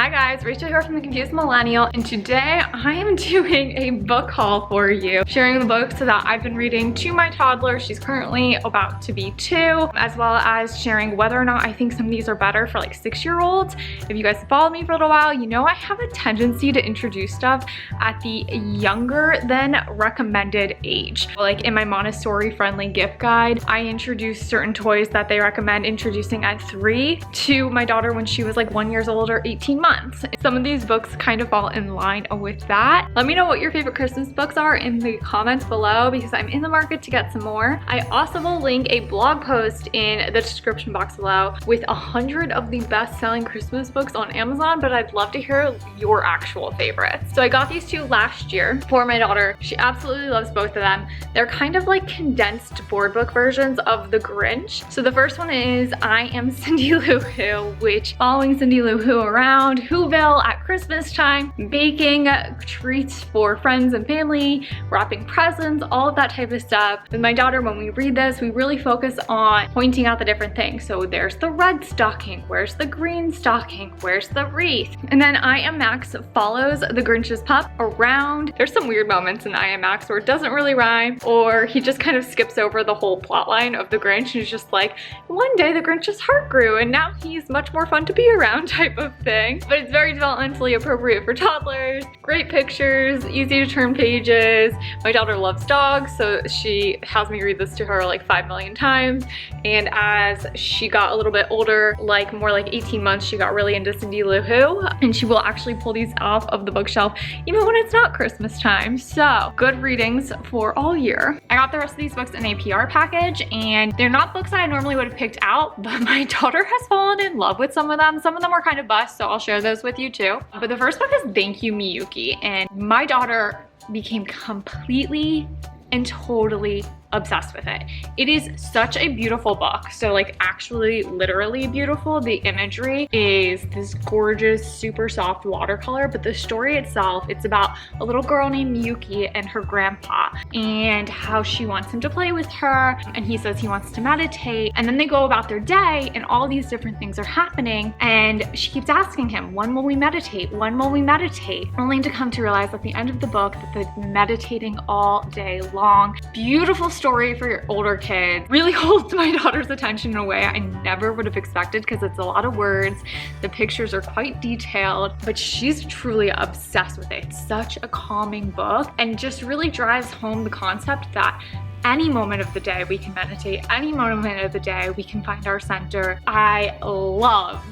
Hi guys, Rachel here from the Confused Millennial, and today I am doing a book haul for you, sharing the books that I've been reading to my toddler. She's currently about to be 2, as well as sharing whether or not I think some of these are better for like 6-year-olds. If you guys have followed me for a little while, you know I have a tendency to introduce stuff at the younger than recommended age. Like in my Montessori friendly gift guide, I introduced certain toys that they recommend introducing at 3 to my daughter when she was like 1 year old or 18 months. Some of these books kind of fall in line with that. Let me know what your favorite Christmas books are in the comments below because I'm in the market to get some more. I also will link a blog post in the description box below with 100 of the best-selling Christmas books on Amazon, but I'd love to hear your actual favorites. So I got these 2 last year for my daughter. She absolutely loves both of them. They're kind of like condensed board book versions of The Grinch. So the first one is I Am Cindy Lou Who, which following Cindy Lou Who around Whoville at Christmas time, baking treats for friends and family, wrapping presents, all of that type of stuff. With my daughter, when we read this, we really focus on pointing out the different things. So there's the red stocking, where's the green stocking, where's the wreath? And then I Am Max follows the Grinch's pup around. There's some weird moments in I Am Max where it doesn't really rhyme, or he just kind of skips over the whole plot line of the Grinch and he's just like, one day the Grinch's heart grew and now he's much more fun to be around type of thing. But it's very developmentally appropriate for toddlers. Great pictures, easy to turn pages. My daughter loves dogs, so she has me read this to her like 5 million times. And as she got a little bit older, like more like 18 months, she got really into Cindy Lou Who, and she will actually pull these off of the bookshelf even when it's not Christmas time. So good readings for all year. I got the rest of these books in a PR package, and they're not books that I normally would have picked out, but my daughter has fallen in love with some of them. Some of them are kind of bust, so I'll share those with you too. But the first book is Thank You, Yuki, and my daughter became completely and totally obsessed with it. It is such a beautiful book. So like actually literally beautiful. The imagery is this gorgeous, super soft watercolor, but the story itself, it's about a little girl named Yuki and her grandpa and how she wants him to play with her, and he says he wants to meditate, and then they go about their day and all these different things are happening, and she keeps asking him, when will we meditate? When will we meditate? Only to come to realize at the end of the book that they're meditating all day long. Beautiful story for your older kids. Really holds my daughter's attention in a way I never would have expected because it's a lot of words. The pictures are quite detailed, but she's truly obsessed with it. It's such a calming book and just really drives home the concept that any moment of the day we can meditate, any moment of the day we can find our center. I love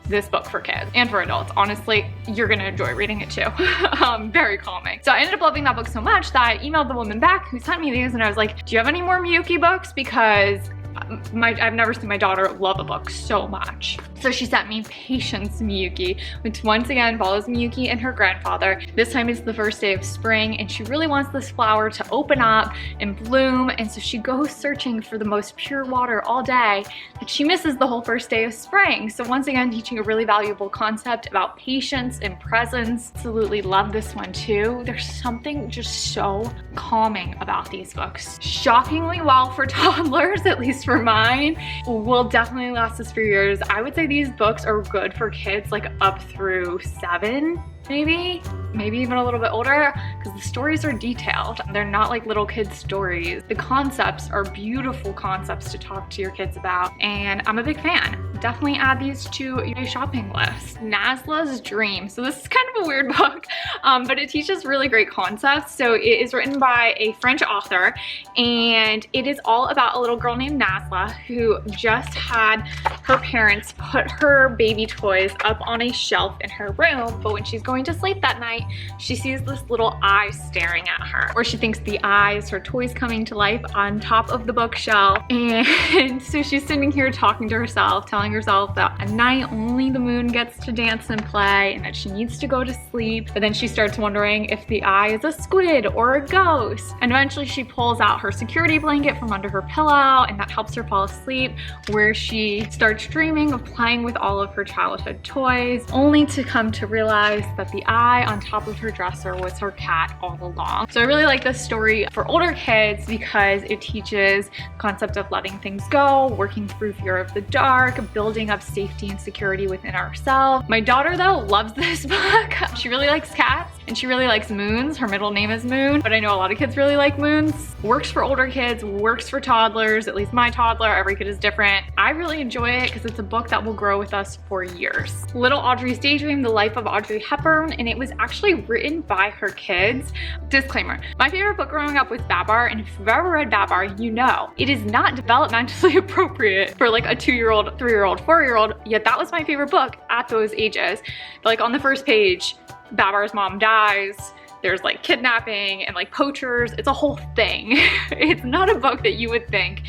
this book for kids and for adults. Honestly, you're gonna enjoy reading it too. Very calming. So I ended up loving that book so much that I emailed the woman back who sent me these, and I was like, do you have any more Miyuki books? Because I've never seen my daughter love a book so much. So she sent me Patience Miyuki, which once again follows Miyuki and her grandfather. This time it's the first day of spring, and she really wants this flower to open up and bloom, and so she goes searching for the most pure water all day, but she misses the whole first day of spring. So once again, teaching a really valuable concept about patience and presence. Absolutely love this one too. There's something just so calming about these books. Shockingly well for toddlers, at least for mine. Will definitely last us for years. I would say these books are good for kids like up through 7, maybe even a little bit older, because the stories are detailed. They're not like little kids stories. The concepts are beautiful concepts to talk to your kids about, and I'm a big fan. Definitely add these to your shopping list. Nasls Dream. So this is kind of a weird book, but it teaches really great concepts. So it is written by a French author, and it is all about a little girl named Nasla who just had her parents put her baby toys up on a shelf in her room, but when she's going to sleep that night, she sees this little eye staring at her, or she thinks the eye is her toys coming to life on top of the bookshelf. And so she's sitting here talking to herself, telling herself that at night only the moon gets to dance and play and that she needs to go to sleep. But then she starts wondering if the eye is a squid or a ghost. And eventually she pulls out her security blanket from under her pillow, and that helps her fall asleep, where she starts dreaming of playing with all of her childhood toys, only to come to realize that the eye on top top of her dresser was her cat all along. So I really like this story for older kids because it teaches the concept of letting things go, working through fear of the dark, building up safety and security within ourselves. My daughter though loves this book. She really likes cats and she really likes moons. Her middle name is Moon, but I know a lot of kids really like moons. Works for older kids, works for toddlers, at least my toddler. Every kid is different. I really enjoy it because it's a book that will grow with us for years. Little Audrey's Daydream, the life of Audrey Hepburn, and it was actually written by her kids. Disclaimer, my favorite book growing up was Babar, and if you've ever read Babar, you know it is not developmentally appropriate for like a 2-year-old, 3-year-old, 4-year-old, yet that was my favorite book at those ages. Like on the first page, Babar's mom dies, there's like kidnapping and like poachers, it's a whole thing. It's not a book that you would think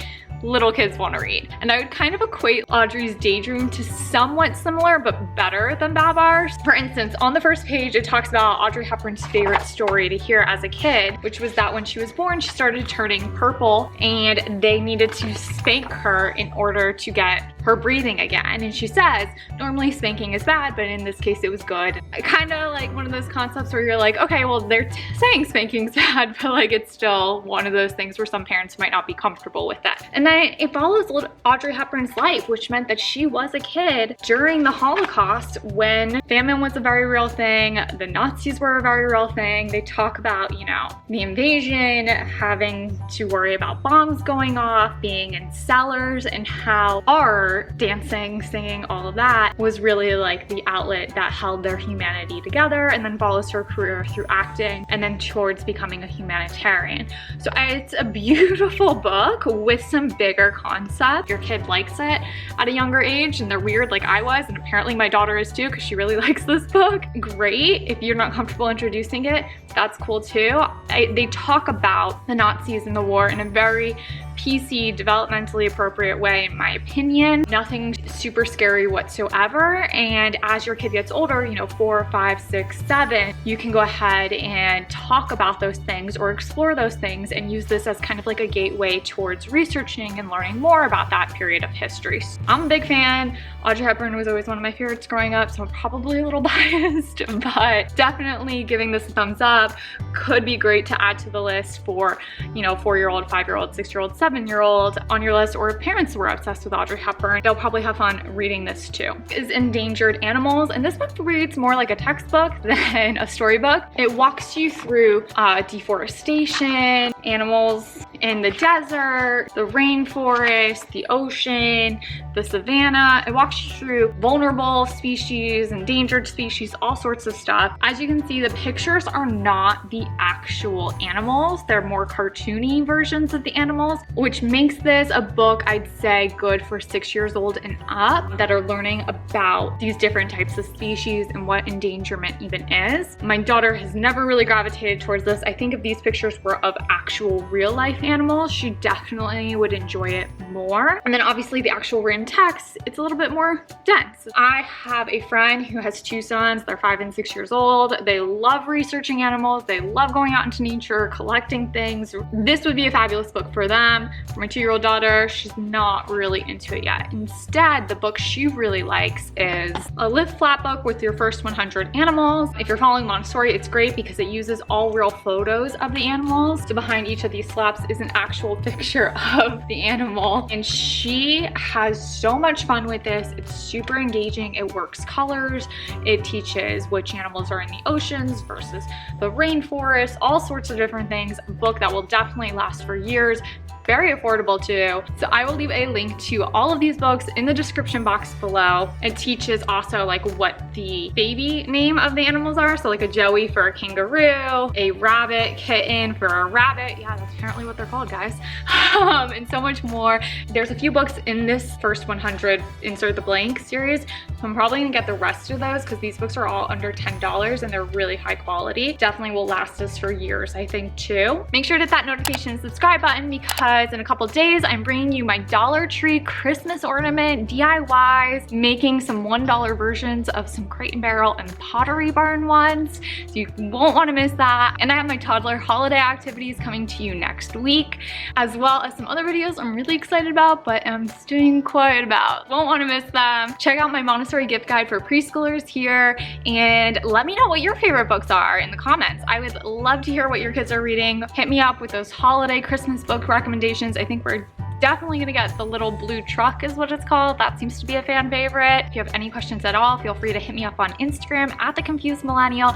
little kids want to read. And I would kind of equate Audrey's Daydream to somewhat similar but better than Babar's. For instance, on the first page it talks about Audrey Hepburn's favorite story to hear as a kid, which was that when she was born she started turning purple and they needed to spank her in order to get her breathing again. And she says normally spanking is bad, but in this case it was good. Kind of like one of those concepts where you're like, okay, well they're saying spanking's bad, but like it's still one of those things where some parents might not be comfortable with that. And then it follows Audrey Hepburn's life, which meant that she was a kid during the Holocaust when famine was a very real thing, the Nazis were a very real thing. They talk about, you know, the invasion, having to worry about bombs going off, being in cellars, and how art, dancing, singing, all of that was really like the outlet that held their humanity together, and then follows her career through acting and then towards becoming a humanitarian. So it's a beautiful book with some bigger concept. Your kid likes it at a younger age and they're weird like I was, and apparently my daughter is too because she really likes this book. Great. If you're not comfortable introducing it, that's cool too. They talk about the Nazis and the war in a very PC, developmentally appropriate way, in my opinion. Nothing super scary whatsoever. And as your kid gets older, you know, 4, 5, 6, 7, you can go ahead and talk about those things or explore those things and use this as kind of like a gateway towards researching and learning more about that period of history. So I'm a big fan. Audrey Hepburn was always one of my favorites growing up, so I'm probably a little biased, but definitely giving this a thumbs up. Could be great to add to the list for, you know, 4-year-old, 5-year-old, 6-year-old, 7-year-old on your list, or if parents were obsessed with Audrey Hepburn, they'll probably have fun reading this too. Is Endangered Animals, and this book reads more like a textbook than a storybook. It walks you through deforestation, animals in the desert, the rainforest, the ocean, the savanna. It walks you through vulnerable species, endangered species, all sorts of stuff. As you can see, the pictures are not the actual animals. They're more cartoony versions of the animals, which makes this a book I'd say good for 6 years old and up that are learning about these different types of species and what endangerment even is. My daughter has never really gravitated towards this. I think if these pictures were of actual real life animals, she definitely would enjoy it more. And then obviously the actual written text, it's a little bit more dense. I have a friend who has 2 sons. They're 5 and 6 years old. They love researching animals. They love going out into nature, collecting things. This would be a fabulous book for them. For my 2-year-old daughter, she's not really into it yet. Instead, the book she really likes is a lift flat book with your first 100 animals. If you're following Montessori, it's great because it uses all real photos of the animals. So behind each of these flaps is an actual picture of the animal. And she has so much fun with this. It's super engaging. It works colors. It teaches which animals are in the oceans versus the rainforest, all sorts of different things. A book that will definitely last for years. Very affordable too. So I will leave a link to all of these books in the description box below. It teaches also like what the baby name of the animals are. So like a Joey for a kangaroo, a rabbit kitten for a rabbit. Yeah, that's apparently what they're called, guys. And so much more. There's a few books in this first 100 insert the blank series. So I'm probably gonna get the rest of those because these books are all under $10 and they're really high quality. Definitely will last us for years, I think too. Make sure to hit that notification and subscribe button because because in a couple days, I'm bringing you my Dollar Tree Christmas ornament DIYs, making some $1 versions of some Crate and Barrel and Pottery Barn ones. So you won't want to miss that. And I have my toddler holiday activities coming to you next week, as well as some other videos I'm really excited about, but I'm staying quiet about. Won't want to miss them. Check out my Montessori gift guide for preschoolers here, and let me know what your favorite books are in the comments. I would love to hear what your kids are reading. Hit me up with those holiday Christmas book recommendations. I think we're definitely gonna get The Little Blue Truck is what it's called. That seems to be a fan favorite. If you have any questions at all, feel free to hit me up on Instagram at The Confused Millennial.